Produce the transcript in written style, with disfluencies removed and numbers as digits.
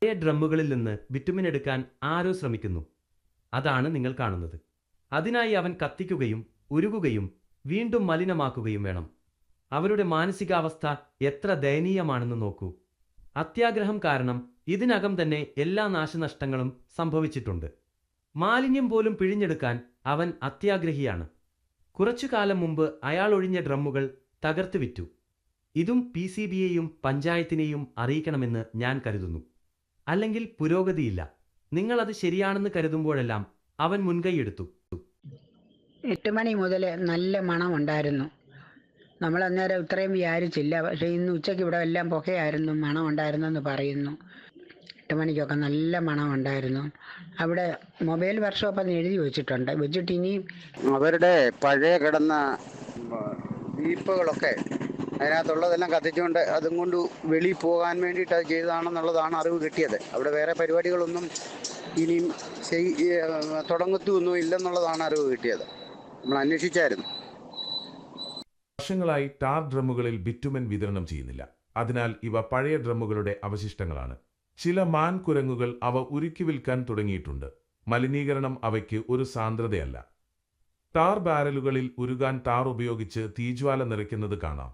പഴയ ഡ്രമ്മുകളിൽ നിന്ന് ബിറ്റുമിൻ എടുക്കാൻ ആരോ ശ്രമിക്കുന്നു. അതാണ് നിങ്ങൾ കാണുന്നത്. അതിനായി അവൻ കത്തിക്കുകയും ഉരുകുകയും വീണ്ടും മലിനമാക്കുകയും വേണം. അവരുടെ മാനസികാവസ്ഥ എത്ര ദയനീയമാണെന്ന് നോക്കൂ. അത്യാഗ്രഹം കാരണം ഇതിനകം തന്നെ എല്ലാ നാശനഷ്ടങ്ങളും സംഭവിച്ചിട്ടുണ്ട്. മാലിന്യം പോലും പിഴിഞ്ഞെടുക്കാൻ അവൻ അത്യാഗ്രഹിയാണ്. കുറച്ചു കാലം മുമ്പ് അയാൾ ഒഴിഞ്ഞ ഡ്രമ്മുകൾ തകർത്ത് വിറ്റു. ഇതും PCBയെയും പഞ്ചായത്തിനെയും അറിയിക്കണമെന്ന് ഞാൻ കരുതുന്നു. അല്ലെങ്കിൽ പുരോഗതിയില്ല. നിങ്ങളത് ശരിയാണെന്ന് കരുതുമ്പോഴെല്ലാം അവൻ മുൻകൈയെടുത്തു. 8 മണി മുതൽ നല്ല മണമുണ്ടായിരുന്നു. നമ്മൾ അന്നേരം ഇത്രയും വിചാരിച്ചില്ല. പക്ഷേ ഇന്ന് ഉച്ചയ്ക്ക് ഇവിടെ എല്ലാം പുകയായിരുന്നു, മണമുണ്ടായിരുന്നെന്ന് പറയുന്നു. 8 മണിക്കൊക്കെ നല്ല മണമുണ്ടായിരുന്നു. അവിടെ മൊബൈൽ വർക്ക്ഷോപ്പ് എന്ന് എഴുതി വെച്ചിട്ട് ഇനി അവരുടെ പഴയ കിടന്ന ജീപ്പുകളൊക്കെ അതിനകത്തുള്ളതെല്ലാം കത്തിച്ചുകൊണ്ട് അതും കൊണ്ട് വെളിയിൽ പോകാൻ വേണ്ടിയിട്ട് അത് ചെയ്തതാണെന്നുള്ളതാണ് അറിവ് കിട്ടിയത്. അവിടെ വേറെ പരിപാടികളൊന്നും ഇനിയും തുടങ്ങത്തൊന്നും ഇല്ലെന്നുള്ളതാണ് അറിവ് കിട്ടിയത്. നമ്മൾ അന്വേഷിച്ചായിരുന്നു. വർഷങ്ങളായി ടാർ ഡ്രമ്മുകളിൽ ബിറ്റുമൻ വിതരണം ചെയ്യുന്നില്ല. അതിനാൽ ഇവ പഴയ ഡ്രമ്മുകളുടെ അവശിഷ്ടങ്ങളാണ്. ചില മാൻകുരങ്ങുകൾ അവ ഉരുക്കി വിൽക്കാൻ തുടങ്ങിയിട്ടുണ്ട്. മലിനീകരണം അവയ്ക്ക് ഒരു സാന്ദ്രതയല്ല. ടാർ ബാരലുകളിൽ ഉരുകാൻ ടാർ ഉപയോഗിച്ച് തീജ്വാല നിറയ്ക്കുന്നത് കാണാം.